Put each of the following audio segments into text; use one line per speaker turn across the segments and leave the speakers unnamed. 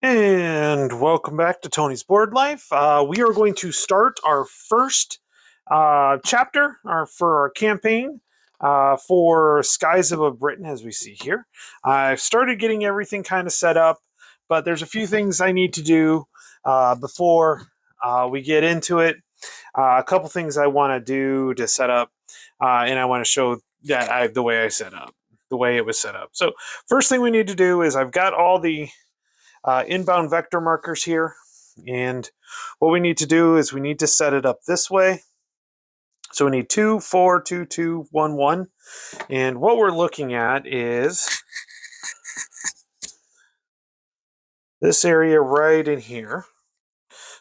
And welcome back to Tony's Board Life. We are going to start our first chapter for our campaign for Skies Above Britain, as we see here. I've started getting everything kind of set up, but there's a few things I need to do before we get into it. A couple things I want to do to set up, and I want to show that the way it was set up. So first thing we need to do is I've got all the inbound vector markers here, and what we need to do is we need to set it up this way. So we need 2, 4, 2, 2, 1, 1, and what we're looking at is this area right in here.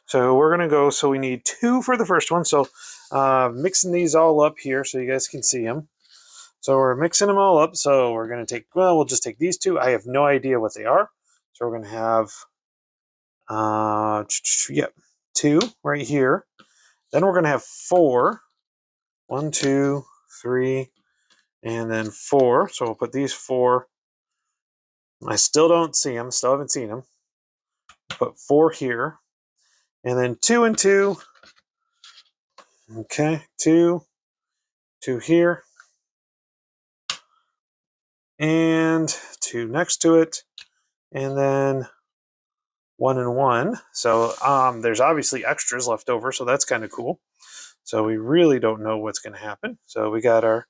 So we're going to go, so we need 2 for the first one, so mixing these all up here so you guys can see them. So we're mixing them all up, so we're going to take, well, we'll just take these 2. I have no idea what they are. So we're going to have, 2 right here. Then we're going to have 4. 1, 2, 3, and then 4. So we'll put these 4. I still don't see them. Still haven't seen them. Put 4 here. And then 2 and 2. Okay, 2. 2 here. And 2 next to it. And then 1 and 1. So there's obviously extras left over, so that's kind of cool. So we really don't know what's going to happen. So we got our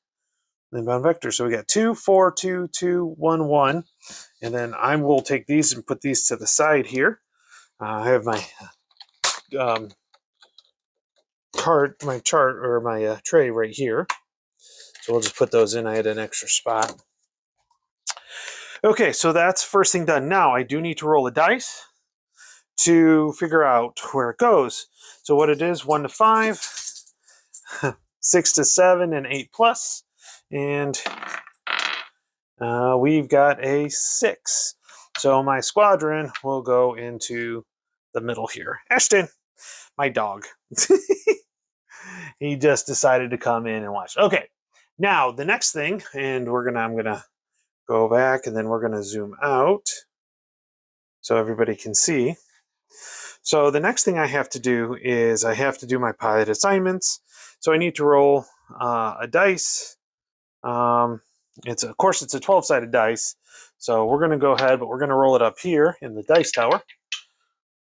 inbound vector. So we got 2, 4, 2, 2, 1, 1. And then I will take these and put these to the side here. I have my tray right here. So we'll just put those in. I had an extra spot. Okay, so that's first thing done. Now I do need to roll a dice to figure out where it goes. So what it is, 1 to 5, 6 to 7, and 8 plus. And we've got a 6. So my squadron will go into the middle here. Ashton, my dog. He just decided to come in and watch. Okay, now the next thing, and I'm gonna go back, and then we're gonna zoom out so everybody can see. So the next thing I have to do is I have to do my pilot assignments. So I need to roll a dice. It's a 12-sided dice. So we're going to go ahead, but we're going to roll it up here in the dice tower.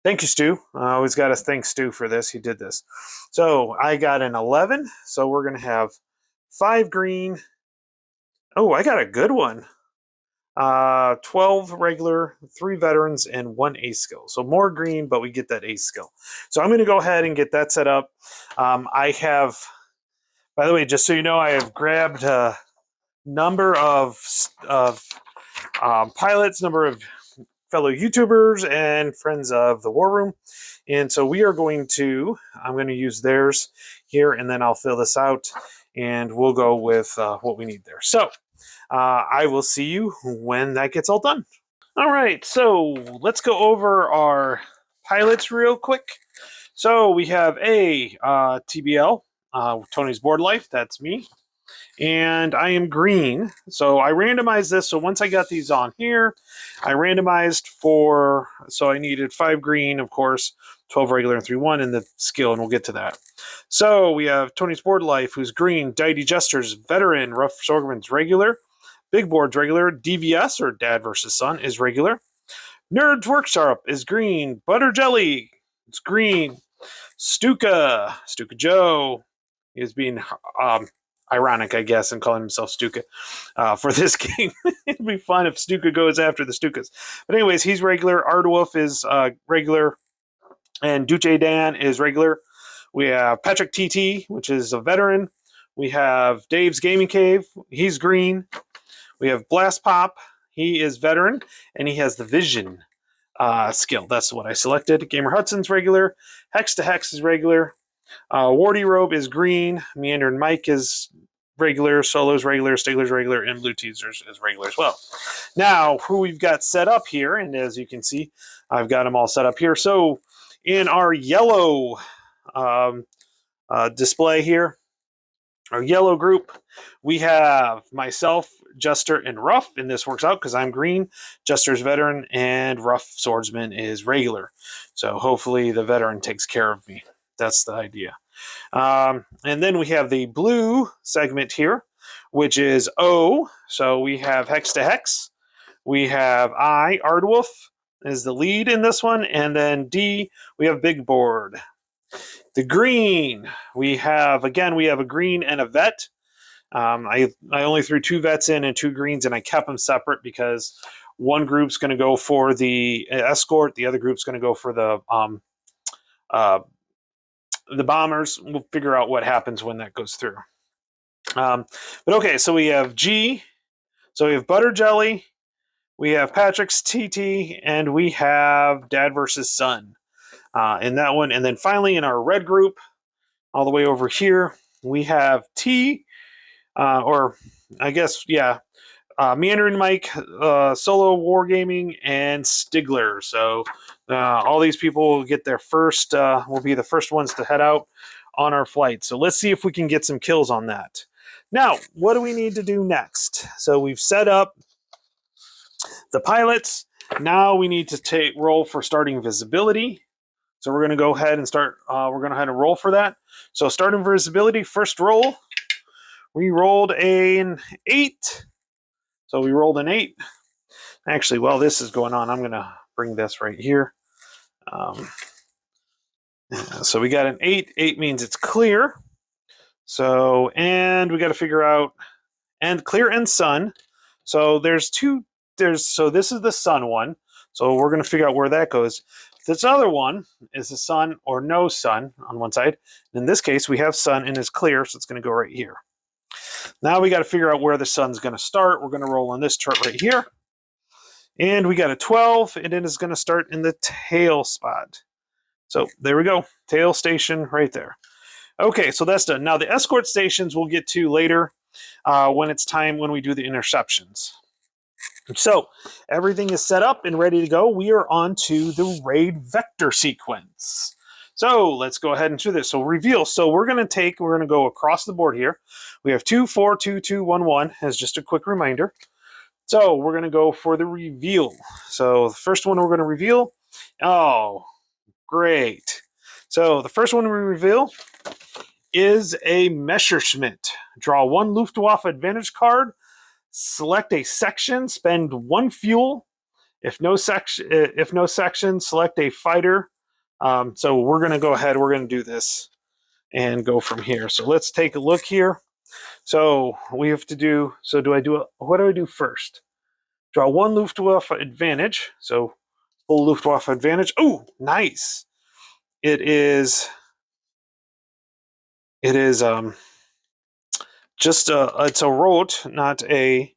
Thank you, Stu. I always got to thank Stu for this. He did this. So I got an 11. So we're going to have 5 green. Oh, I got a good one. 12 regular, 3 veterans, and 1 ace skill. So more green, but we get that ace skill. So I'm going to go ahead and get that set up. I have, by the way, just so you know, I have grabbed a number of pilots, number of fellow YouTubers, and friends of the War Room. And so I'm going to use theirs here, and then I'll fill this out, and we'll go with what we need there. So I will see you when that gets all done. All right, so let's go over our pilots real quick. So we have a TBL, Tony's Board Life, that's me. And I am green. So I randomized this. So once I got these on here, I randomized so I needed 5 green, of course, 12 regular, and 3 1 in the skill, and we'll get to that. So we have Tony's Board Life, who's green. Deity Jester's veteran. Rough Sorghum's regular. Big Board's regular. DVS, or Dad versus Son, is regular. Nerd's Workshop is green. Butter Jelly is green. Stuka Joe is being ironic, I guess, and calling himself Stuka for this game. It'd be fun if Stuka goes after the Stukas. But anyways, he's regular. Ardwolf is regular. And Duce Dan is regular. We have Patrick TT, which is a veteran. We have Dave's Gaming Cave. He's green. We have Blast Pop. He is veteran, and he has the vision skill. That's what I selected. Gamer Hudson's regular. Hex to Hex is regular. Wardy Robe is green. Meandering Mike is regular. Solo's regular. Stigler's regular. And Blue Teasers is regular as well. Now, who we've got set up here, and as you can see, I've got them all set up here. So in our yellow display here, our yellow group, we have myself, Jester, and Ruff, and this works out because I'm green. Jester's veteran, and Ruff swordsman is regular. So hopefully the veteran takes care of me. That's the idea. And then we have the blue segment here, which is O. So we have Hex to Hex. We have I, Ardwolf, is the lead in this one. And then D, we have Big Board. The green, we have a green and a vet. I only threw 2 vets in and 2 greens, and I kept them separate because one group's going to go for the escort, the other group's going to go for the bombers. We'll figure out what happens when that goes through. But okay, so we have G, so we have Butter Jelly, we have Patrick's TT, and we have Dad versus Son in that one. And then finally in our red group, all the way over here, we have T, or I guess, yeah, Meandering Mike, Solo Wargaming, and Stigler. So all these people will get their first, will be the first ones to head out on our flight. So let's see if we can get some kills on that. Now, what do we need to do next? So we've set up the pilots. Now we need to roll for starting visibility. So we're going to go ahead and start, we're going to head and roll for that. So starting visibility, first roll, we rolled an 8. So we rolled an 8. Actually, while this is going on, I'm going to bring this right here. So we got an 8. 8 means it's clear. So, and we got to figure out, and clear and sun. So so this is the sun one. So we're going to figure out where that goes. This other one is the sun or no sun on one side. In this case, we have sun and it's clear, so it's going to go right here. Now we got to figure out where the sun's going to start. We're going to roll on this chart right here. And we got a 12, and it is going to start in the tail spot. So there we go. Tail station right there. Okay, so that's done. Now the escort stations we'll get to later when it's time when we do the interceptions. So everything is set up and ready to go. We are on to the raid vector sequence. So let's go ahead and do this. So reveal. So we're going to go across the board here. We have 2, 4, 2, 2, 1, 1 as just a quick reminder. So we're going to go for the reveal. So the first one we're going to reveal. Oh, great. So the first one we reveal is a Messerschmitt. Draw 1 Luftwaffe advantage card. Select a section, spend 1 fuel. If no section, select a fighter. So we're going to go ahead. We're going to do this and go from here. So let's take a look here. So we have to do. So what do I do first? Draw 1 Luftwaffe advantage. So full Luftwaffe advantage. Oh, nice. It's a rote, not a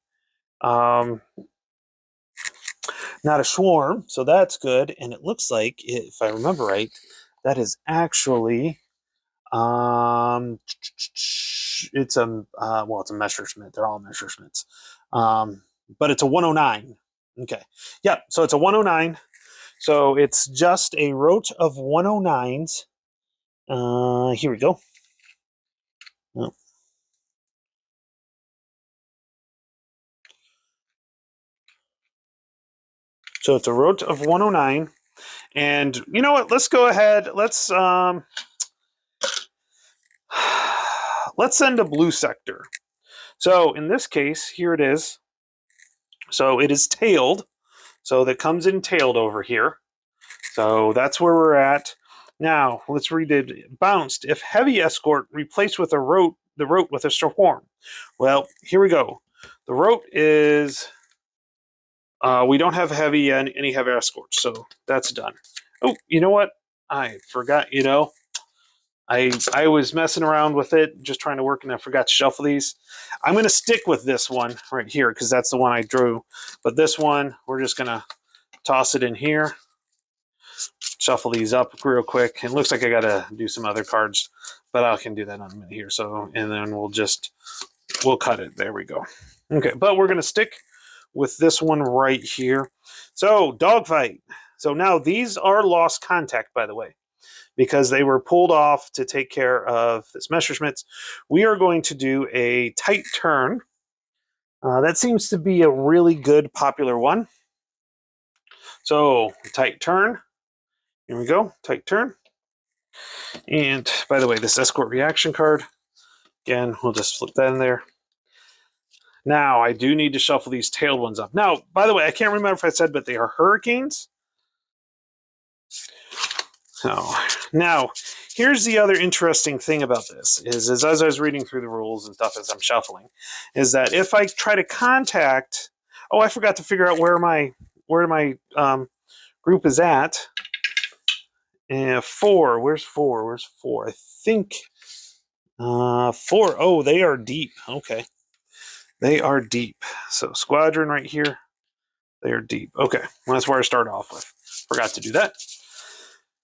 swarm, so that's good. And it looks like, if I remember right, that is actually it's a Messerschmitt. They're all Messerschmitts, but it's a 109. Okay, yeah, so it's a 109. So it's just a rote of 109s. Here we go. Oh. So it's a rote of 109. And you know what? Let's go ahead. Let's send a blue sector. So in this case, here it is. So it is tailed. So that comes in tailed over here. So that's where we're at. Now, let's read it. Bounced. If heavy escort replaced with the rote with a swarm. Well, here we go. The rote is... we don't have any heavy escorts, so that's done. Oh, you know what? I forgot, I was messing around with it, just trying to work, and I forgot to shuffle these. I'm going to stick with this one right here, because that's the one I drew. But this one, we're just going to toss it in here. shuffle these up real quick. It looks like I got to do some other cards, but I can do that in a minute here. So, and then we'll cut it. There we go. Okay, but we're going to stick with this one right here. So, dogfight. So now these are lost contact, by the way, because they were pulled off to take care of this Messerschmitt. We are going to do a tight turn. That seems to be a really good popular one. So, tight turn. Here we go, tight turn. And by the way, this Escort reaction card, again, we'll just flip that in there. Now, I do need to shuffle these tailed ones up. Now, by the way, I can't remember if I said, but they are hurricanes. So, now, here's the other interesting thing about this, is as I was reading through the rules and stuff as I'm shuffling, is that if I try to contact, oh, I forgot to figure out where my group is at. And 4, where's 4? Where's 4? I think 4. Oh, they are deep. Okay. They are deep. So squadron right here. They are deep. Okay. Well, that's where I start off with. Forgot to do that.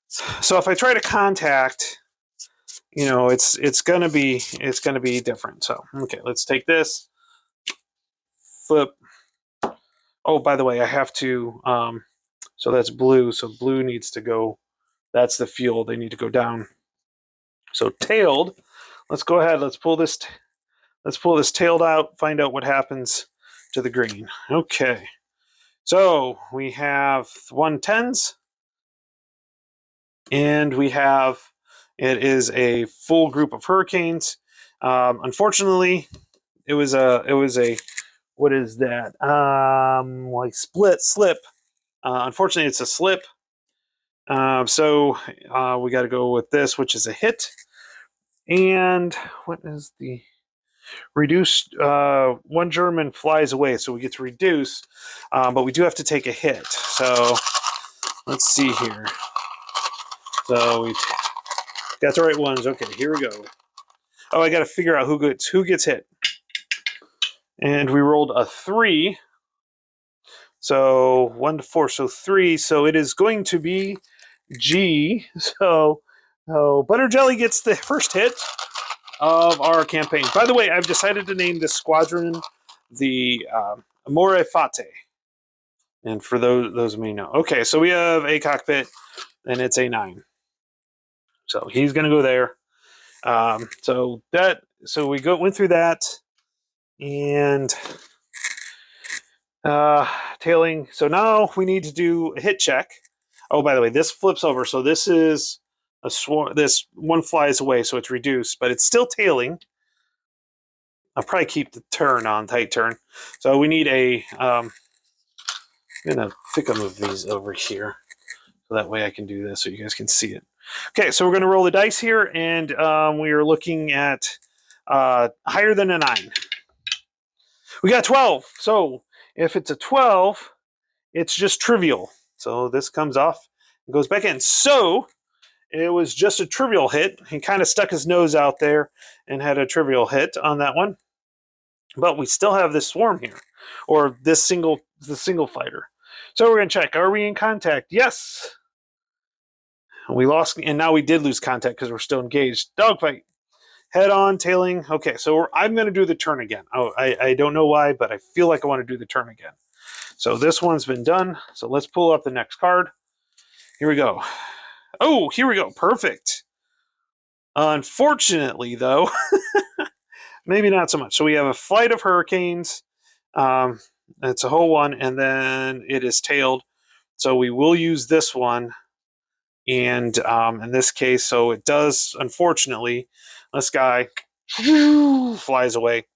So if I try to contact, you know, it's gonna be different. So okay, let's take this. Flip. Oh, by the way, I have to so that's blue. So blue needs to go. That's the fuel. They need to go down. So tailed. Let's go ahead. Let's pull this tailed out. Find out what happens to the green. Okay. So we have 110s, and we have it is a full group of hurricanes. Unfortunately, it was a what is that? Like slip. Unfortunately, it's a slip. So we got to go with this, which is a hit. And what is the reduced? One German flies away, so we get to reduce, but we do have to take a hit. So let's see here. So we got the right ones. Okay, here we go. Oh, I got to figure out who gets hit. And we rolled a 3. So 1 to 4, so 3. So it is going to be G. So Butter Jelly gets the first hit of our campaign. By the way, I've decided to name this squadron the Amore Fate. And for those of me know. Okay, so we have a cockpit, and it's a 9. So he's going to go there. So we went through that, and tailing. So now we need to do a hit check. Oh, by the way, this flips over. So this is a swarm. This one flies away, so it's reduced, but it's still tailing. I'll probably keep the turn on, tight turn. So we need a. I'm gonna think I'll move these over here, so that way I can do this, so you guys can see it. Okay, so we're gonna roll the dice here, and we are looking at higher than a 9. We got 12. So if it's a 12, it's just trivial. So this comes off and goes back in. So it was just a trivial hit. He kind of stuck his nose out there and had a trivial hit on that one. But we still have this swarm here, or the single fighter. So we're going to check. Are we in contact? Yes. We lost, and now we did lose contact because we're still engaged. Dogfight. Head on, tailing. Okay, so I'm going to do the turn again. Oh, I don't know why, but I feel like I want to do the turn again. So this one's been done. So let's pull up the next card. Here we go. Oh, here we go. Perfect. Unfortunately, though, maybe not so much. So we have a flight of hurricanes. It's a whole one, and then it is tailed. So we will use this one. And in this case, so it does, unfortunately, this guy flies away.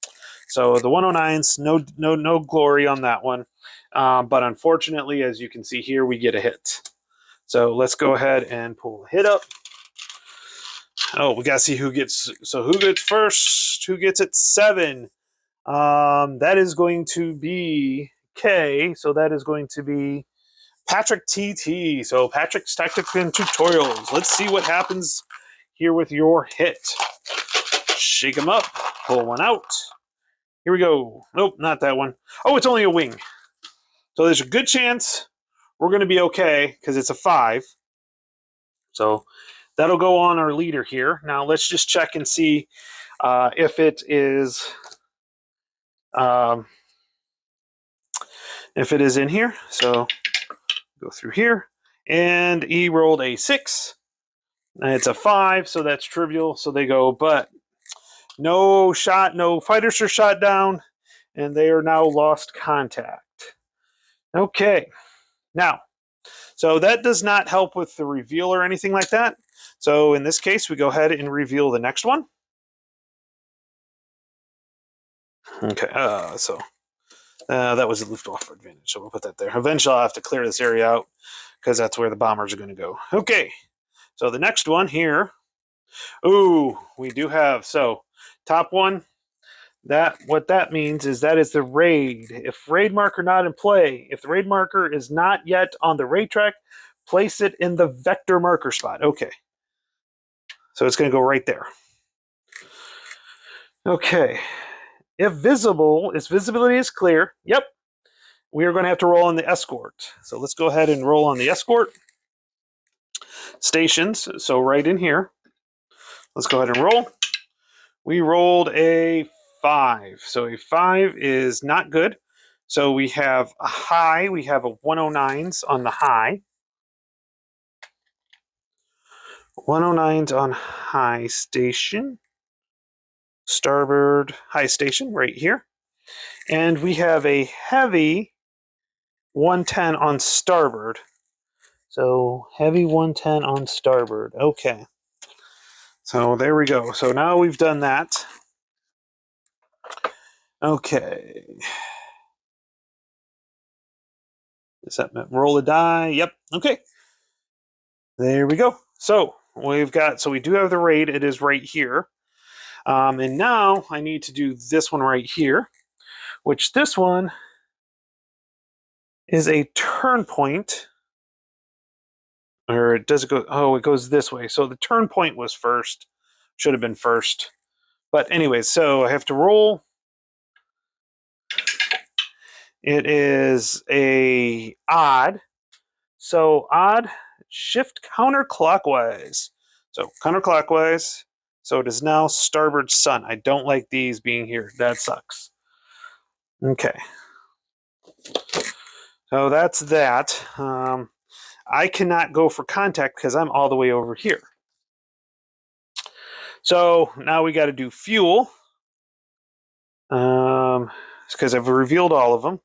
So the 109s, no glory on that one. But unfortunately, as you can see here, we get a hit. So let's go ahead and pull the hit up. Oh, we got to see who gets. So who gets first? Who gets it? 7. That is going to be K. So that is going to be Patrick TT. So Patrick's Tactics and Tutorials. Let's see what happens here with your hit. Shake them up. Pull one out. Here we go. Nope, not that one. Oh, it's only a wing. So there's a good chance we're going to be okay because it's a 5. So that'll go on our leader here. Now let's just check and see if it is in here. So go through here, and he rolled a 6. And it's a 5, so that's trivial. So they go, but no fighters are shot down, and they are now lost contact. Okay, now, so that does not help with the reveal or anything like that. So in this case, we go ahead and reveal the next one. Okay, so that was a Luftwaffe advantage, so we'll put that there. Eventually, I'll have to clear this area out because that's where the bombers are going to go. Okay, so the next one here. Ooh, we do have, so top one, what that means is that is the raid. If raid marker not in play, if the raid marker is not yet on the raid track, place it in the vector marker spot. Okay, so it's going to go right there. Okay, if visibility is clear, yep, we are going to have to roll on the escort. So let's go ahead and roll on the escort stations. So right in here, let's go ahead and roll. We rolled a 5. So a 5 is not good. So we have a high. We have a 109s on the high. 109s on high station. Starboard high station right here. And we have a heavy 110 on starboard. So heavy 110 on starboard. Okay. So there we go. So now we've done that. Okay. Does that roll a die? Yep. Okay. There we go. So we do have the raid. It is right here. And now I need to do this one right here, which this one is a turn point. Or does it go? Oh, it goes this way. So the turn point was first. Should have been first. But anyways, so I have to roll. It is a odd. So odd, shift counterclockwise. So counterclockwise. So it is now starboard sun. I don't like these being here. That sucks. Okay. So that's that. I cannot go for contact because I'm all the way over here. So now we got to do fuel. Because I've revealed all of them.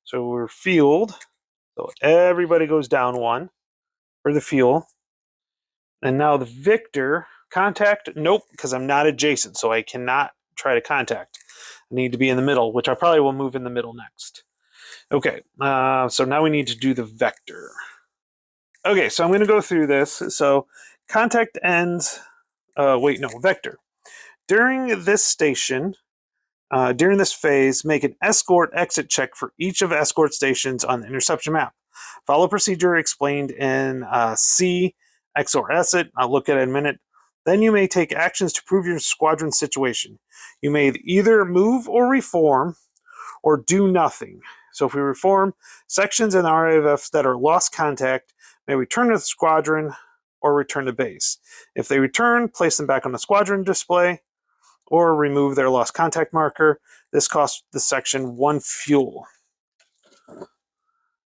So we're fueled. So everybody goes down 1 for the fuel. And now the Victor, contact, nope, because I'm not adjacent, so I cannot try to contact. I need to be in the middle, which I probably will move in the middle next. Okay, so now we need to do the Vector. Okay, so I'm going to go through this. So contact ends, Vector. During this station, during this phase, make an escort exit check for each of escort stations on the interception map. Follow procedure explained in C, X or exit. I'll look at it in a minute. Then you may take actions to prove your squadron situation. You may either move or reform or do nothing. So if we reform, sections in the RAFs that are lost contact may return to the squadron or return to base. If they return, place them back on the squadron display or remove their lost contact marker. This costs the section 1 fuel.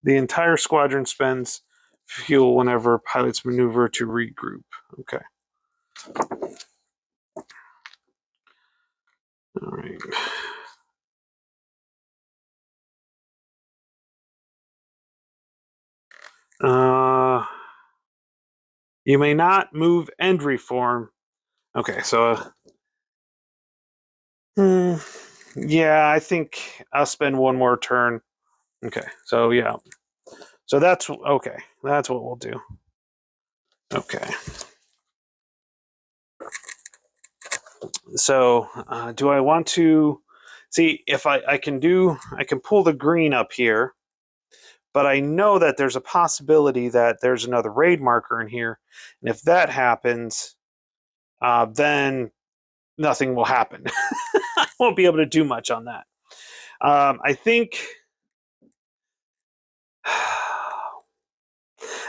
The entire squadron spends fuel whenever pilots maneuver to regroup. Okay. All right. You may not move and reform. Okay, so yeah, I think I'll spend 1 more turn. Okay, so yeah. So that's okay. That's what we'll do. Okay. So do I want to see if I can pull the green up here, but I know that there's a possibility that there's another raid marker in here. And if that happens, then nothing will happen. I won't be able to do much on that. I think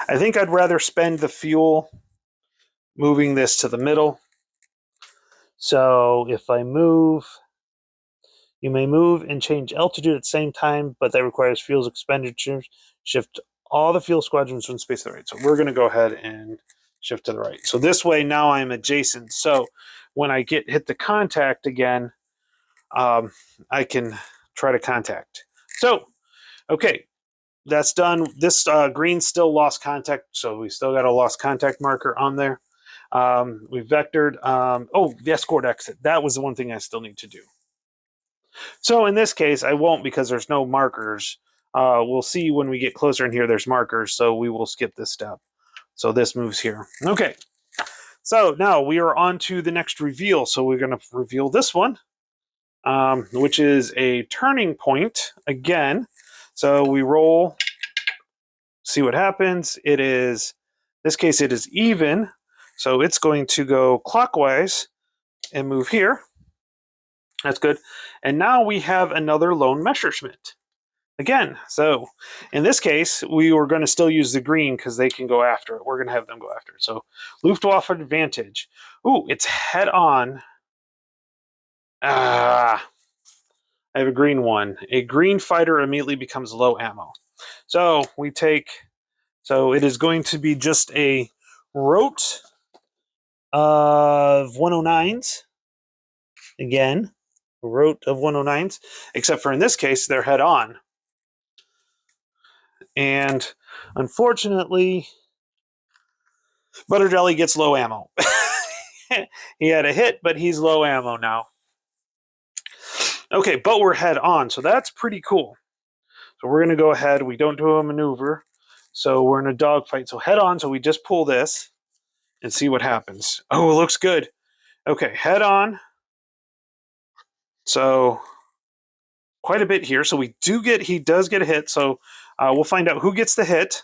I'd rather spend the fuel moving this to the middle. So if I move, you may move and change altitude at the same time, but that requires fuel expenditures. Shift all the fuel squadrons from space to the right. So we're going to go ahead and shift to the right. So this way now I'm adjacent. So when I hit the contact again, I can try to contact. So, okay, that's done. This green still lost contact, so we still got a lost contact marker on there. We vectored. Oh, the escort exit. That was the one thing I still need to do. So in this case, I won't because there's no markers. We'll see when we get closer in here, there's markers, so we will skip this step. So this moves here. Okay, so now we are on to the next reveal. So we're going to reveal this one, which is a turning point again. So we roll, see what happens. It is, in this case, it is even. So it's going to go clockwise and move here. That's good. And now we have another lone Messerschmitt. Again, so in this case, we were going to still use the green because they can go after it. We're going to have them go after it. So Luftwaffe advantage. Ooh, it's head on. I have a green one. A green fighter immediately becomes low ammo. So we take, so it is going to be just a rote of 109s. Again, a rote of 109s, except for in this case, they're head on. And unfortunately, Butter Jelly gets low ammo. He had a hit, but he's low ammo now. Okay, but we're head on, so that's pretty cool. So we're going to go ahead. We don't do a maneuver, so we're in a dogfight. So head on, so we just pull this and see what happens. Oh, it looks good. Okay, head on. So quite a bit here. So we do get, he does get a hit. So we'll find out who gets the hit.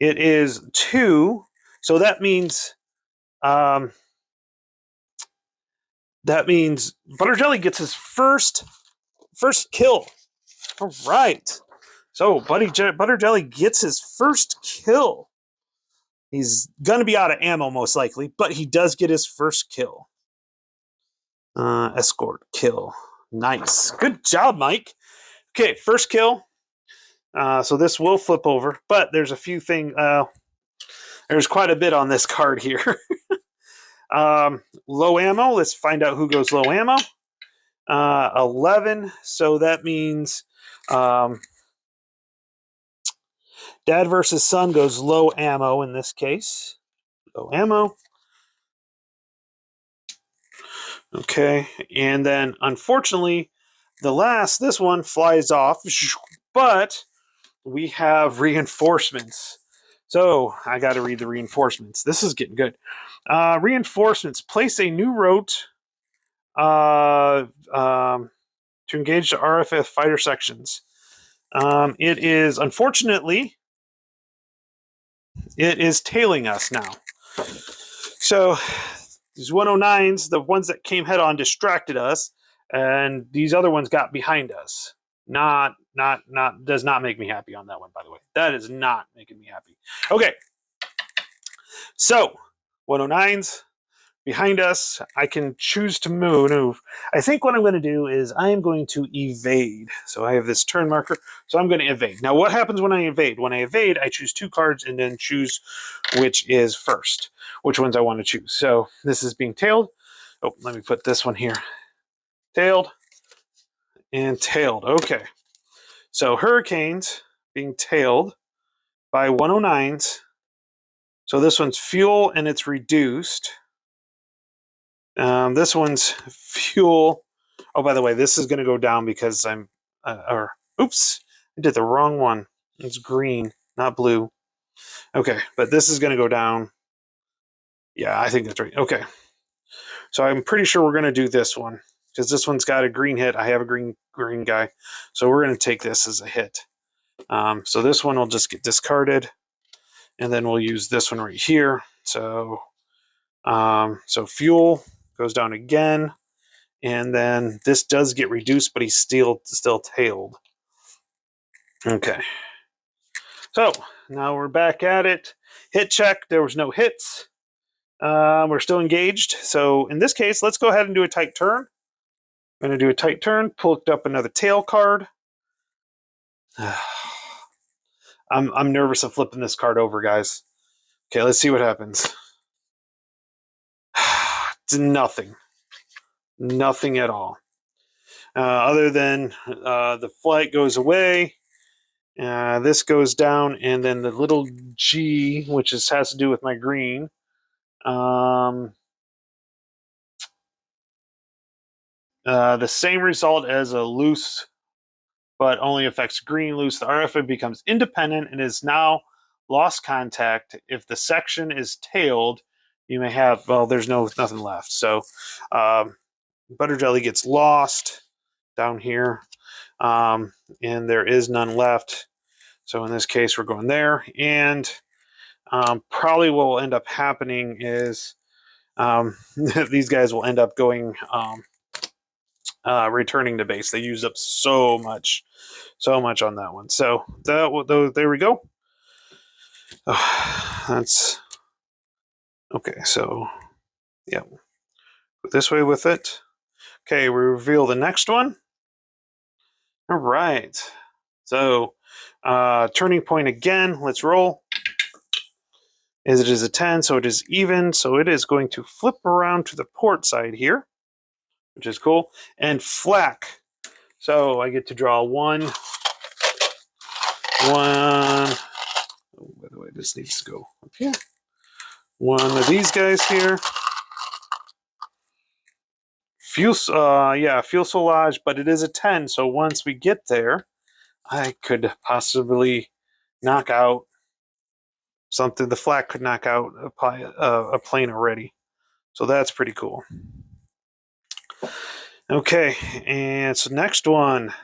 It is 2. So that means Butter Jelly gets his first kill. All right. So Butter Jelly gets his first kill. He's going to be out of ammo most likely, but he does get his first kill. Escort kill. Nice. Good job, Mike. Okay, first kill. So this will flip over, but there's a few things. There's quite a bit on this card here. Low ammo. Let's find out who goes low ammo. 11. So that means Dad versus Son goes low ammo in this case. Low ammo. Okay, and then unfortunately, this one flies off, but we have reinforcements. So I got to read the reinforcements. This is getting good. Reinforcements. Place a new rote to engage the RFF fighter sections. It is, unfortunately, it is tailing us now. So these 109s, the ones that came head on, distracted us, and these other ones got behind us. Does not make me happy on that one, by the way. That is not making me happy. Okay. So 109s behind us. I can choose to move. I think what I'm going to do is I am going to evade. So I have this turn marker. So I'm going to evade. Now what happens when I evade? When I evade, I choose 2 cards and then choose which is first, which ones I want to choose. So this is being tailed. Oh, let me put this one here. Tailed and tailed. Okay. So Hurricanes being tailed by 109s. So this one's fuel and it's reduced. This one's fuel. Oh, by the way, this is going to go down because I'm, oops, I did the wrong one. It's green, not blue. Okay, but this is going to go down. Yeah, I think that's right. Okay. So I'm pretty sure we're going to do this one because this one's got a green hit. I have a green guy. So we're going to take this as a hit. So this one will just get discarded. And then we'll use this one right here. So, so fuel goes down again. And then this does get reduced, but he's still tailed. Okay. So now we're back at it. Hit check. There was no hits. We're still engaged. So in this case, let's go ahead and do a tight turn. I'm going to do a tight turn, pulled up another tail card. I'm nervous of flipping this card over, guys. Okay, let's see what happens. It's nothing. Nothing at all. Other than the flight goes away. This goes down, and then the little G, which has to do with my green. The same result as a loose, but only affects green loose. The RFA becomes independent and is now lost contact. If the section is tailed, you may have, well, there's nothing left. So butter jelly gets lost down here, and there is none left. So in this case, we're going there. And probably what will end up happening is these guys will end up going returning to base. They used up so much on that one. So there we go. That's okay. So yeah, go this way with it. Okay, we reveal the next one. All right. So turning point again. Let's roll. As it is a 10, so it is even. So it is going to flip around to the port side here, which is cool. And flak. So I get to draw one. Oh, by the way, this needs to go up here. One of these guys here. Fuselage, but it is a 10. So once we get there, I could possibly knock out something. The flak could knock out a plane already. So that's pretty cool. Okay, and so next one.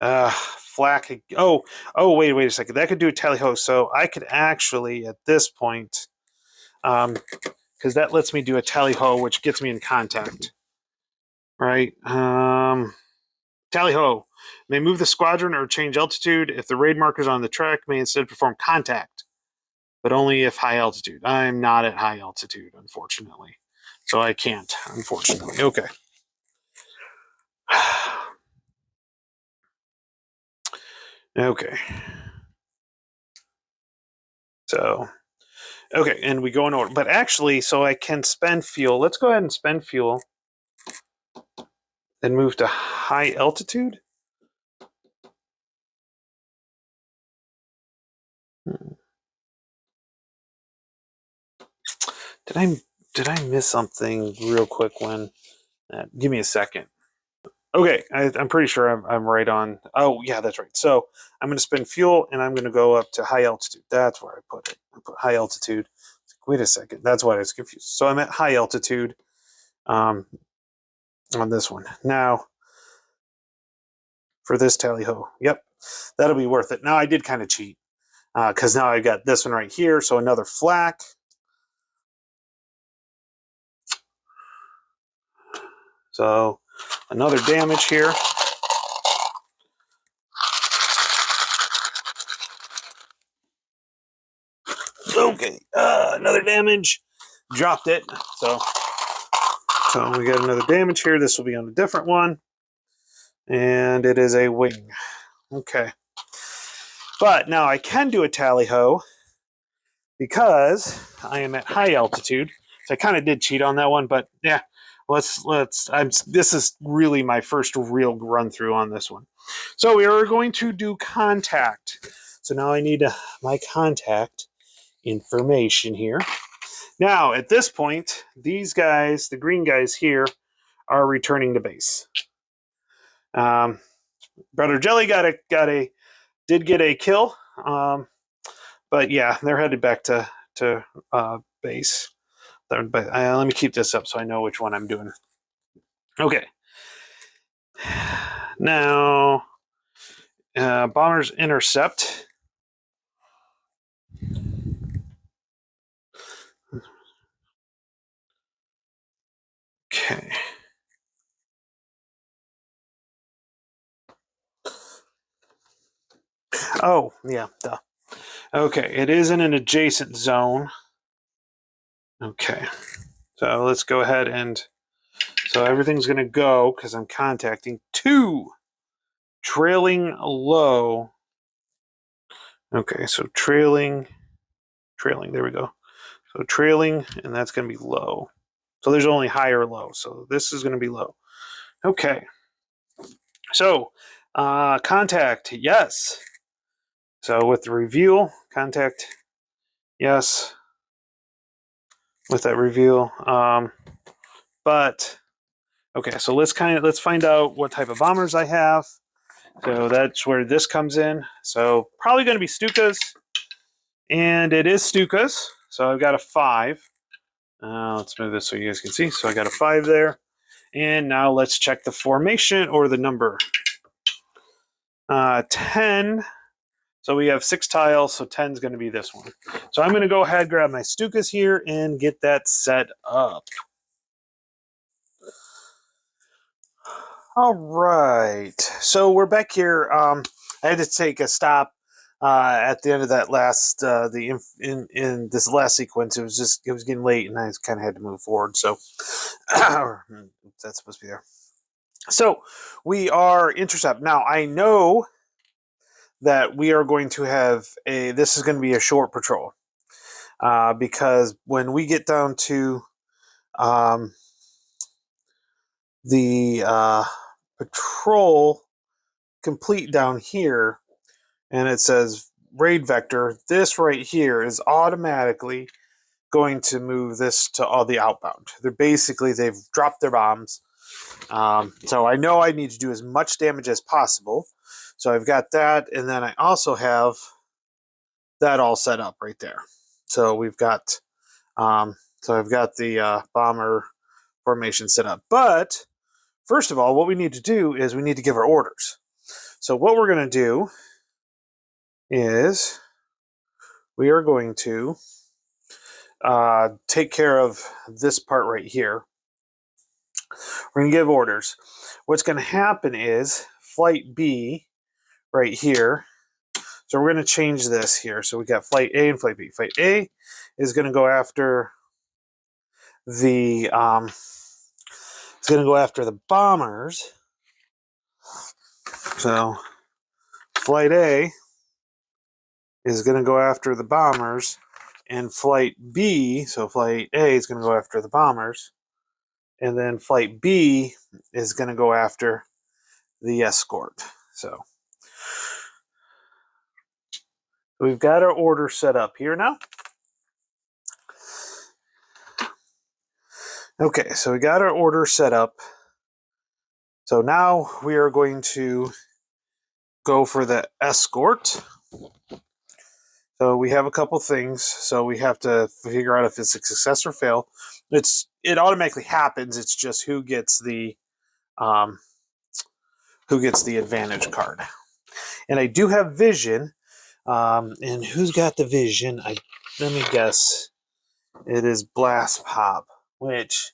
Flak. Oh, wait a second. That could do a tally-ho. So I could actually, at this point, because that lets me do a tally-ho, which gets me in contact. Right? Tally-ho. May move the squadron or change altitude. If the raid markers on the track may instead perform contact, but only if high altitude. I'm not at high altitude, unfortunately. So I can't, unfortunately. Okay. Okay. So, okay, and we go in order. But actually, so I can spend fuel. Let's go ahead and spend fuel. Then move to high altitude. Did I miss something real quick when? Give me a second. Okay, I'm pretty sure I'm right on. Oh, yeah, that's right. So I'm going to spend fuel, and I'm going to go up to high altitude. That's where I put it. I put high altitude. Wait a second. That's why I was confused. So I'm at high altitude on this one. Now, for this tally-ho. Yep, that'll be worth it. Now, I did kind of cheat because now I've got this one right here. So another flak. So another damage here. Okay, another damage. Dropped it. So we got another damage here. This will be on a different one. And it is a wing. Okay. But now I can do a tally-ho because I am at high altitude. So I kind of did cheat on that one, but yeah, this is really my first real run through on this one. So we are going to do contact. So now I need my contact information here. Now at this point, these guys, the green guys here, are returning to base. Brother Jelly did get a kill, but yeah, they're headed back to base. But let me keep this up so I know which one I'm doing. Okay. Now, bombers intercept. Okay. Oh, yeah, duh. Okay, it is in an adjacent zone. Okay, so let's go ahead and, so everything's going to go because I'm contacting 2, trailing low. Okay, so trailing, there we go. So trailing, and that's going to be low. So there's only high or low, so this is going to be low. Okay, so contact, yes. So with the reveal, contact, yes. With that reveal, but okay, so let's find out what type of bombers I have. So that's where this comes in. So probably going to be Stukas, and it is Stukas. So I've got a 5. Let's move this so you guys can see. So I got a 5 there, and now let's check the formation or the number. 10. So we have 6 tiles, so 10 is going to be this one. So I'm going to go ahead, grab my Stukas here, and get that set up. All right, so we're back here. I had to take a stop at the end of that last in this last sequence. It was getting late, and I kind of had to move forward. So that's supposed to be there. So we are intercept now. I know that we are going to have this is going to be a short patrol because when we get down to the patrol complete down here, and it says raid vector, this right here is automatically going to move this to all the outbound. They've dropped their bombs. So I know I need to do as much damage as possible. So I've got that, and then I also have that all set up right there. So we've got, so I've got the bomber formation set up. But first of all, what we need to do is we need to give our orders. So what we're going to do is we are going to take care of this part right here. We're going to give orders. What's going to happen is flight B right here. So we're going to change this here. So we got flight A and flight B. Flight A is going to go after the bombers. So flight A is going to go after the bombers, and flight B, so flight A is going to go after the bombers, and then flight B is going to go after the escort. So we've got our order set up here now. Okay, so we got our order set up. So now we are going to go for the escort. So we have a couple things. So we have to figure out if it's a success or fail. It automatically happens. It's just who gets the advantage card. And I do have vision. And who's got the vision? Let me guess. It is Blast Pop, which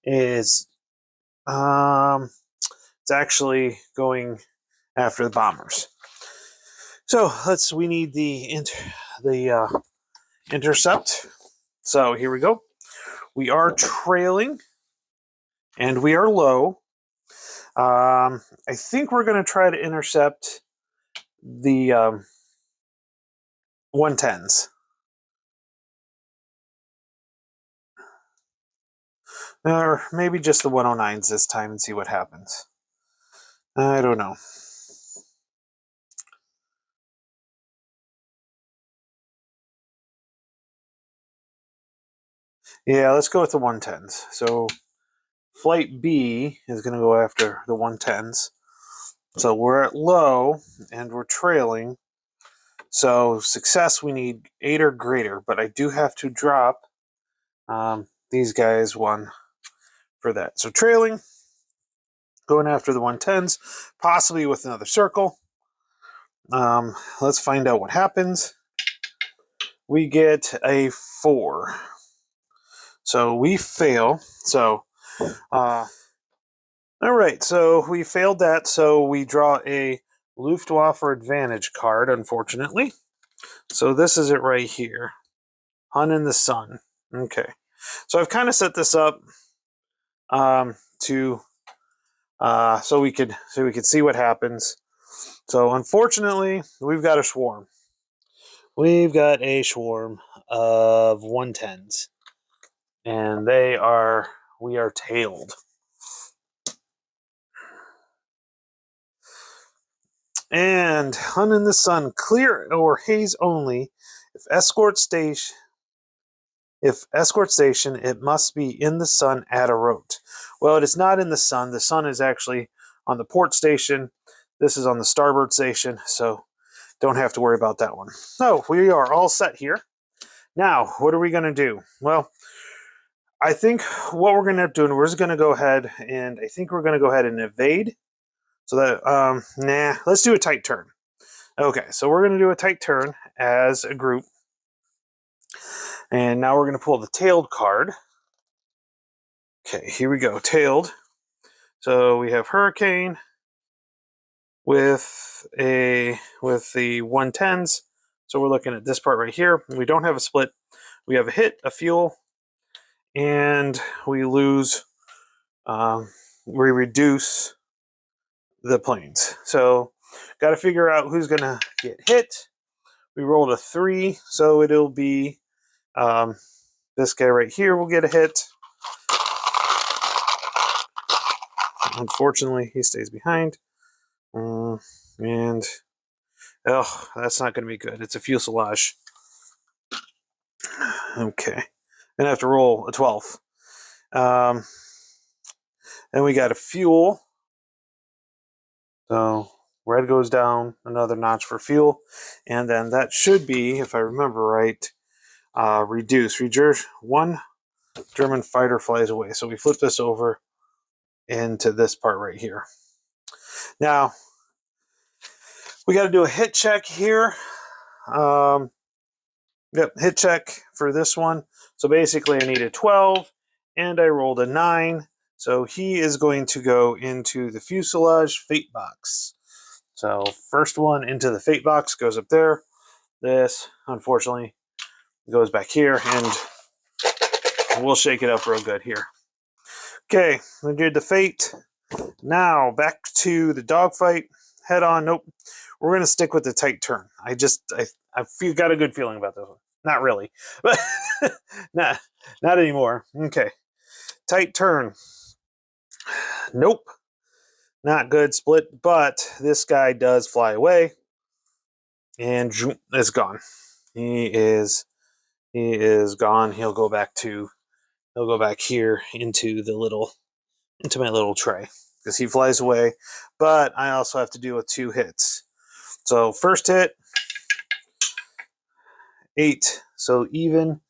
is it's actually going after the bombers. So we need the intercept. So here we go. We are trailing, and we are low. I think we're going to try to intercept the 110s. Or maybe just the 109s this time and see what happens. I don't know. Yeah, let's go with the 110s. So flight B is going to go after the 110s. So we're at low, and we're trailing. So success, we need 8 or greater, but I do have to drop these guys 1 for that. So trailing, going after the 110s, possibly with another circle. Let's find out what happens. We get a 4. So we fail. So, all right, so we failed that. So we draw a Luftwaffe advantage card, unfortunately. So this is it right here. Hun in the Sun. Okay. So I've kind of set this up to so we could see what happens. So unfortunately, we've got a swarm. We've got a swarm of 110s, and we are tailed. And hunt in the sun, clear or haze only. If escort station, it must be in the sun at a rote. Well, it is not in the sun. The sun is actually on the port station. This is on the starboard station, so don't have to worry about that one. So we are all set here. Now, what are we going to do? Well, I think what we're going to do, we're just going to go ahead and evade. So that, let's do a tight turn. Okay, so we're going to do a tight turn as a group. And now we're going to pull the tailed card. Okay, here we go, tailed. So we have Hurricane with the 110s. So we're looking at this part right here. We don't have a split. We have a hit, a fuel, and we lose, we reduce the planes. So got to figure out who's going to get hit. We rolled a 3, so it'll be this guy right here will get a hit. Unfortunately, he stays behind. And that's not going to be good. It's a fuselage. Okay. And I have to roll a 12. Then we got a fuel. So red goes down, another notch for fuel. And then that should be, if I remember right, reduce. One German fighter flies away. So we flip this over into this part right here. Now, we got to do a hit check here. Yep, hit check for this one. So basically I need a 12 and I rolled a 9. So he is going to go into the fuselage fate box. So first one into the fate box goes up there. This, unfortunately, goes back here, and we'll shake it up real good here. Okay, we did the fate. Now back to the dogfight. Head on. Nope. We're going to stick with the tight turn. I got a good feeling about this one. Not really, but not anymore. Okay. Tight turn. Nope. Not good split, but this guy does fly away and is gone. He is gone. He'll go back here into my little tray because he flies away, but I also have to deal with 2 hits. So first hit, 8, so even.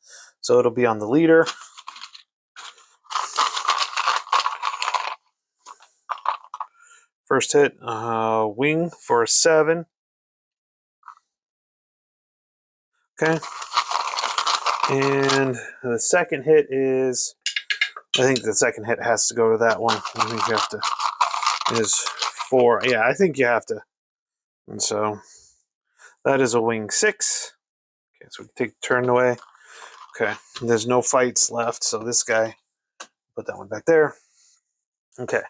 So it'll be on the leader. First hit, wing for a 7. Okay. And the second hit is, I think the second hit has to go to that one. I think you have to, is 4. Yeah, I think you have to. And so that is a wing 6. Okay, so we can take the turn away. Okay, there's no fights left, so this guy, put that one back there. Okay,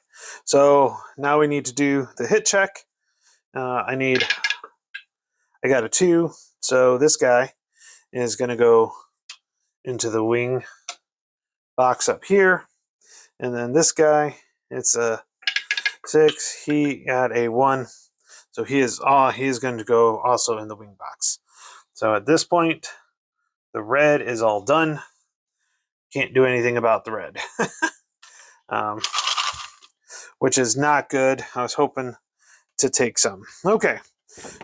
so now we need to do the hit check. I got a 2, so this guy is going to go into the wing box up here. And then this guy, it's a 6. He got a 1. So he is going to go also in the wing box. So at this point, the red is all done. Can't do anything about the red. Which is not good. I was hoping to take some. Okay,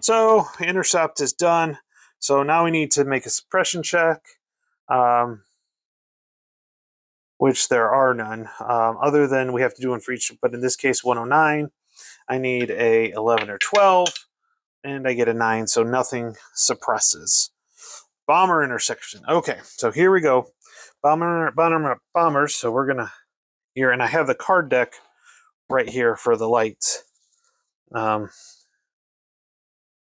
so intercept is done. So now we need to make a suppression check, which there are none, other than we have to do one for each, but in this case 109. I need a 11 or 12, and I get a 9, so nothing suppresses. Bomber intersection. Okay, so here we go. Bombers. So we're gonna here, and I have the card deck right here for the lights. But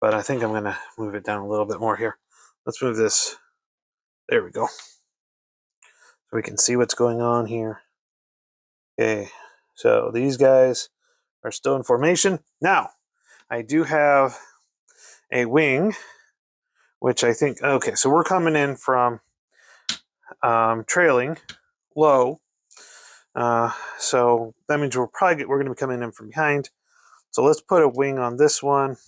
I think I'm gonna move it down a little bit more here. Let's move this. There we go. So we can see what's going on here. Okay, so these guys are still in formation. Now, I do have a wing, which I think, okay, so we're coming in from trailing low. So that means we're going to be coming in from behind. So let's put a wing on this one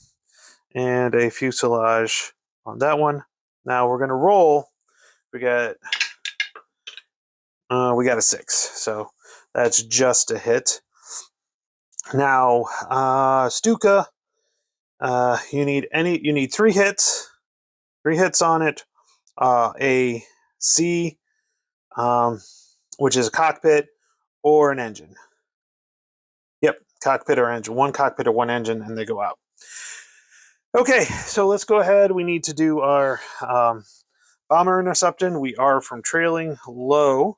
and a fuselage on that one. Now we're going to roll. We got a 6, so that's just a hit. Now, Stuka, you need 3 hits, 3 hits on it. A C, which is a cockpit or an engine. Yep, cockpit or engine. 1 cockpit or 1 engine, and they go out. Okay, so let's go ahead. We need to do our bomber interception. We are from trailing low.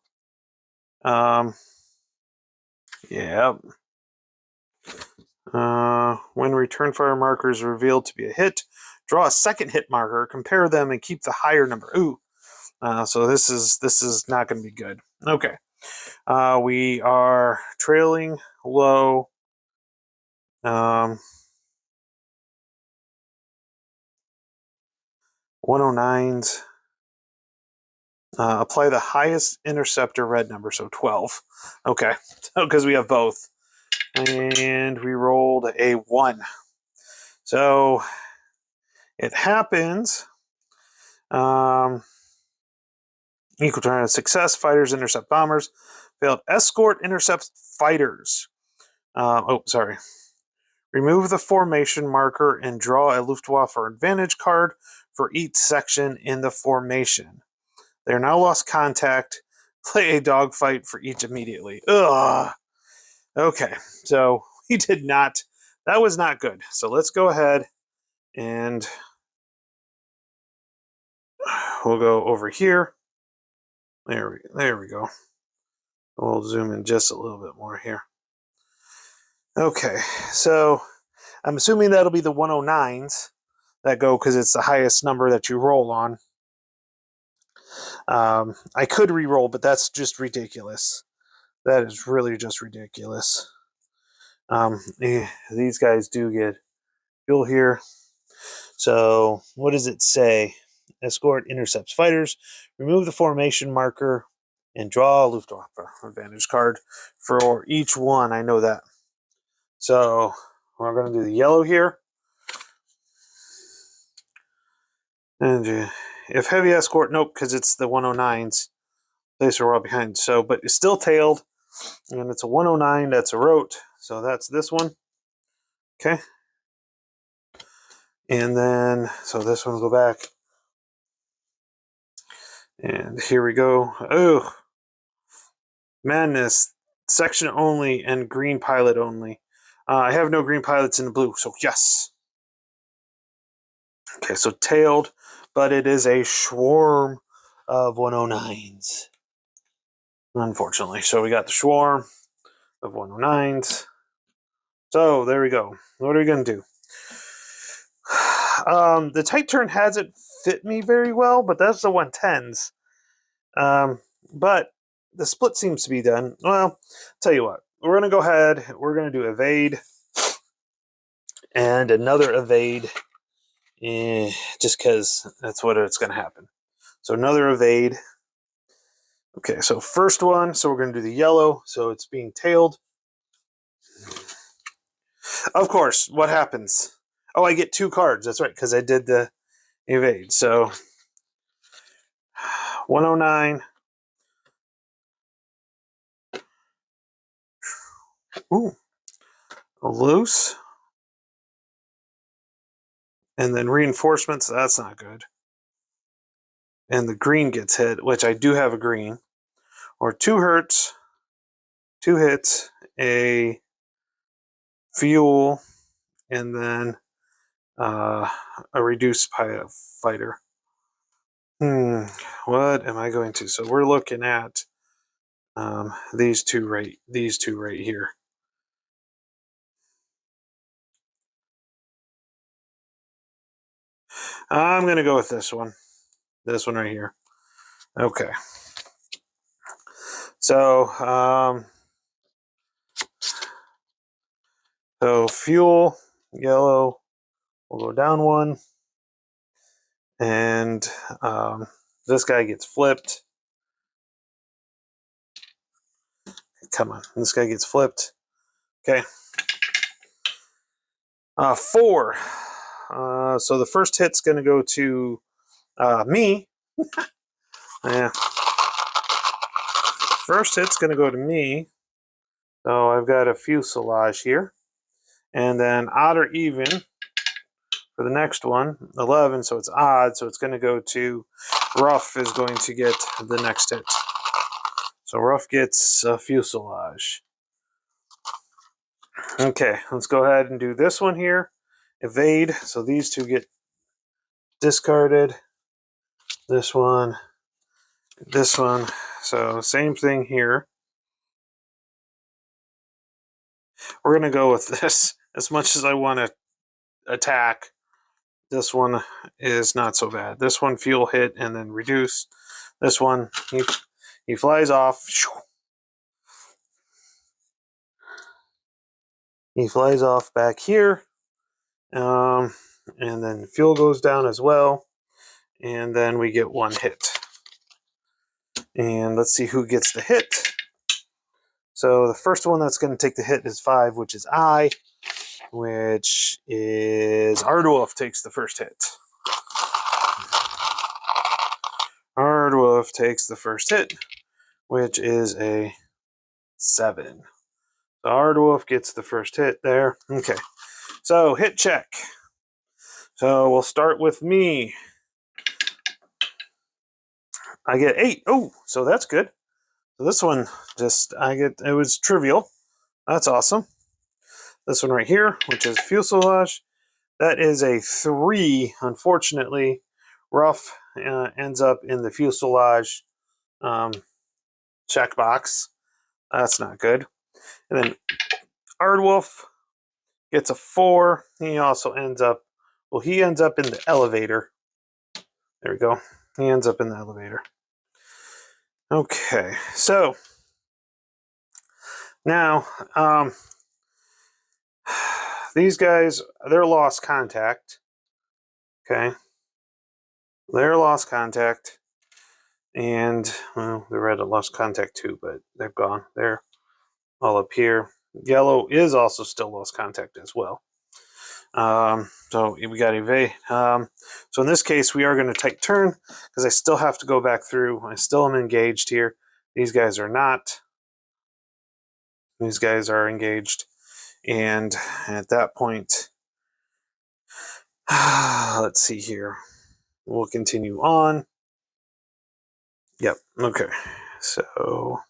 Yeah. When return fire marker is revealed to be a hit, draw a second hit marker, compare them, and keep the higher number. Ooh. So this is not going to be good. Okay. We are trailing low. 109s. Apply the highest interceptor red number, so 12. Okay, because we have both. And we rolled a 1. So it happens. Equal to success. Fighters intercept bombers. Failed. Escort intercepts fighters. Sorry. Remove the formation marker and draw a Luftwaffe advantage card for each section in the formation. They are now lost contact. Play a dogfight for each immediately. Ugh. Okay, so he did not. That was not good. So let's go ahead and we'll go over here. There we go. We'll zoom in just a little bit more here. Okay, so I'm assuming that'll be the 109s that go because it's the highest number that you roll on. I could re-roll, but that's just ridiculous. That is really just ridiculous. These guys do get fuel here. So what does it say? Escort intercepts fighters. Remove the formation marker and draw a Luftwaffe advantage card for each one. I know that. So we're going to do the yellow here. And if heavy escort, nope, because it's the 109s. Place are well behind. So, but it's still tailed. And it's a 109. That's a rote. So that's this one. Okay. And then, so this one will go back. And here we go. Oh, madness. Section only and green pilot only. I have no green pilots in the blue, so yes. Okay, so tailed, but it is a swarm of 109s. Unfortunately. So we got the swarm of 109s. So there we go. What are we going to do? The tight turn hasn't fit me very well, but that's the 110s. But the split seems to be done. Well, tell you what. We're going to go ahead. We're going to do evade and another evade. Just because that's what it's going to happen. So another evade. Okay, so first one. So we're going to do the yellow. So it's being tailed. Of course, what happens? Oh, I get 2 cards. That's right, because I did the evade. So 109. Ooh, loose. And then reinforcements. That's not good. And the green gets hit, which I do have a green. Or 2 hurts, 2 hits, a fuel, and then a reduced fighter. What am I going to? So we're looking at these two right here. I'm going to go with this one right here. Okay. So, so fuel, yellow, will go down one. And this guy gets flipped. Come on, this guy gets flipped. Okay. 4. So the first hit's going to go to me. Yeah. First hit's going to go to me. So I've got a fuselage here. And then odd or even for the next one, 11. So it's odd. So it's going to go to rough is going to get the next hit. So rough gets a fuselage. Okay, let's go ahead and do this one here. Evade. So these two get discarded. This one. This one. So same thing here. We're going to go with this. As much as I want to attack, this one is not so bad. This one, fuel hit and then reduce. This one, he flies off. He flies off back here. And then fuel goes down as well. And then we get one hit. And let's see who gets the hit. So the first one that's going to take the hit is 5, which is I, which is Ardwolf takes the first hit. Ardwolf takes the first hit, which is a 7. So Ardwolf gets the first hit there. Okay, so hit check. So we'll start with me. I get 8. Oh, so that's good. So this one it was trivial. That's awesome. This one right here, which is fuselage, that is a 3. Unfortunately, rough ends up in the fuselage checkbox. That's not good. And then Ardwolf gets a 4. He also ends up, he ends up in the elevator. There we go. He ends up in the elevator. Okay, so now these guys, they're lost contact. Okay, they're lost contact, and well, the red lost contact too, but they're gone. They're all up here. Yellow is also still lost contact as well. So we got evade. So in this case, we are going to take turn because I still have to go back through. I still am engaged here. These guys are not. These guys are engaged. And at that point, let's see here. We'll continue on. Yep. Okay. So.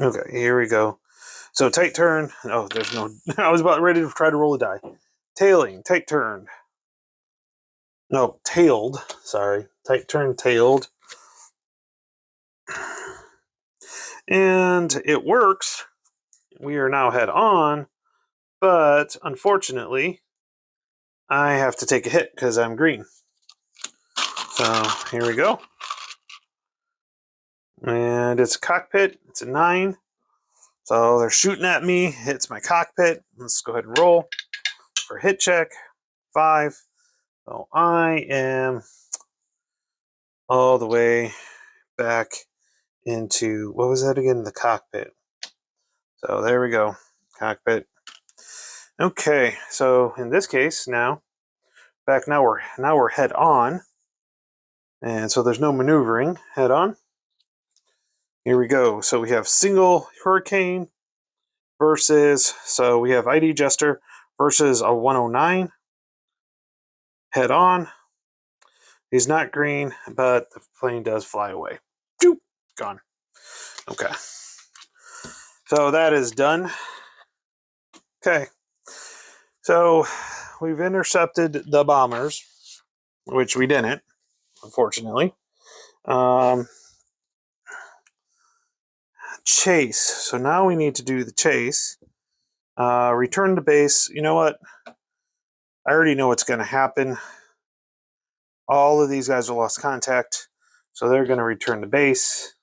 Okay, here we go. So tight turn. Oh, there's no. I was about ready to try to roll a die. Tailing, tight turn. No, tailed. Sorry. Tight turn, tailed. And it works. We are now head on. But unfortunately, I have to take a hit because I'm green. So here we go. And it's a cockpit. It's a 9. So they're shooting at me. Hits my cockpit. Let's go ahead and roll for hit check. 5. So I am all the way back into, what was that again? The cockpit. So there we go. Cockpit. Okay, so in this case now we're head on. And so there's no maneuvering, head on. Here we go. So we have single hurricane versus, so we have ID Jester versus a 109. Head on. He's not green, but the plane does fly away. Doop, gone. Okay. So that is done. Okay. So we've intercepted the bombers, which we didn't, unfortunately. Chase. So now we need to do the chase. Return to base. You know what? I already know what's going to happen. All of these guys are lost contact, so they're going to return to base.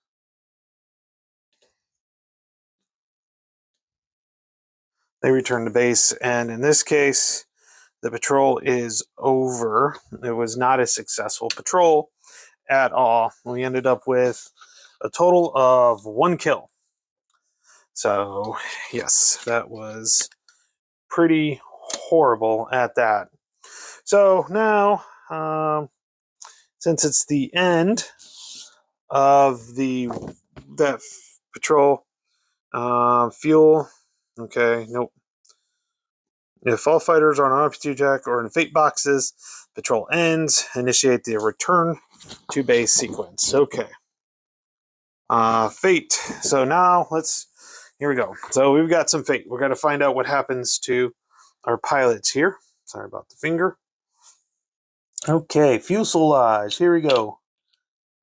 They return to base, and in this case, the patrol is over. It was not a successful patrol at all. We ended up with a total of 1 kill. So, yes, that was pretty horrible at that. So now, since it's the end of that patrol, fuel. Okay, nope. If all fighters are on RPG jack or in fate boxes, patrol ends. Initiate the return to base sequence. Okay. Fate. So now here we go. So we've got some fate. We're going to find out what happens to our pilots here. Sorry about the finger. Okay, fuselage. Here we go.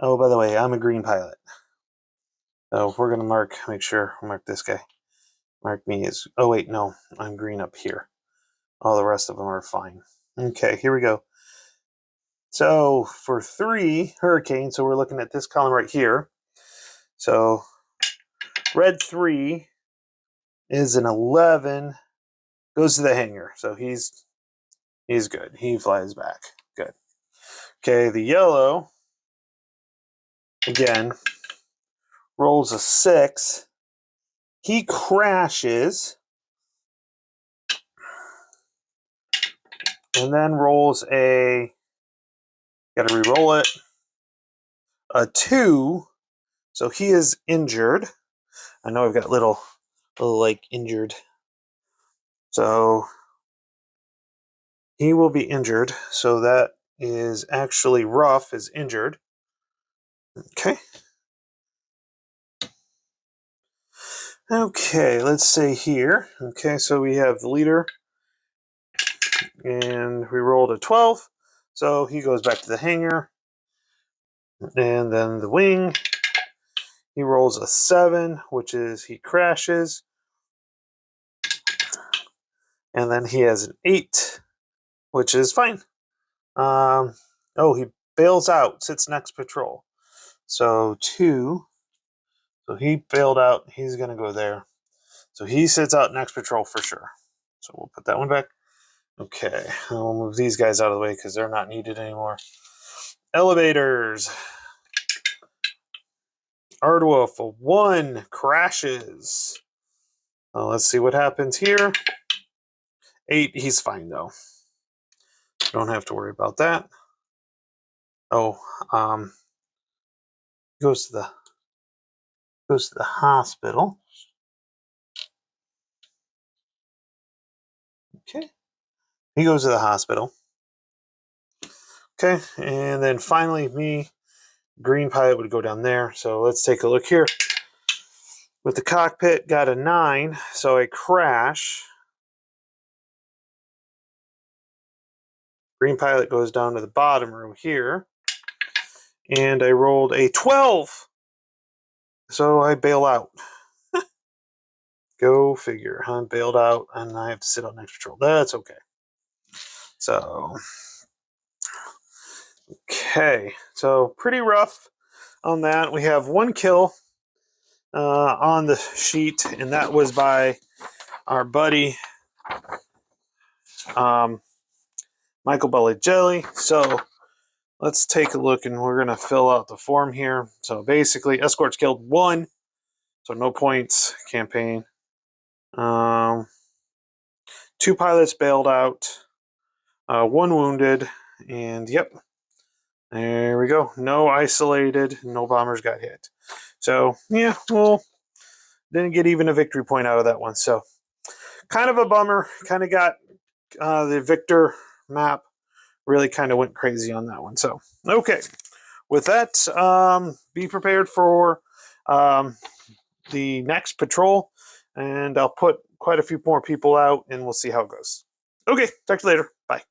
Oh, by the way, I'm a green pilot. So we're going to make sure, mark this guy. Mark me as, oh wait, no, I'm green up here. All the rest of them are fine. Okay, here we go. So for 3 hurricane, so we're looking at this column right here. So red 3 is an 11, goes to the hangar. So he's good. He flies back. Good. Okay, the yellow, again, rolls a 6. He crashes. And then rolls a, got to re-roll it, a 2. So he is injured. I know I've got little like injured. So he will be injured. So that is actually rough is injured. Okay. Okay, let's say here. Okay, so we have the leader. And we rolled a 12. So he goes back to the hangar. And then the wing. He rolls a 7, which is he crashes. And then he has an 8, which is fine. Oh, he bails out, sits next patrol. So 2. So he bailed out. He's going to go there. So he sits out next patrol for sure. So we'll put that one back. Okay. We'll move these guys out of the way because they're not needed anymore. Elevators. Ardwolf, a 1 crashes. Let's see what happens here. 8, he's fine though. Don't have to worry about that. Oh, goes to the hospital. Okay. He goes to the hospital. Okay, and then finally me, green pilot, would go down there. So let's take a look here. With the cockpit, got a 9, so I crash. Green pilot goes down to the bottom row here. And I rolled a 12. So I bail out. Go figure. I'm bailed out and I have to sit on next patrol. That's okay. So, okay. So pretty rough on that. We have 1 kill on the sheet, and that was by our buddy Michael Belly Jelly. So let's take a look, and we're going to fill out the form here. So basically, escorts killed 1, so no points, campaign. 2 pilots bailed out, 1 wounded, and yep, there we go. No isolated, no bombers got hit. So yeah, well, didn't get even a victory point out of that one. So kind of a bummer. Kind of got the victor map really kind of went crazy on that one. So okay, with that, be prepared for the next patrol, and I'll put quite a few more people out, and we'll see how it goes. Okay, talk to you later. Bye.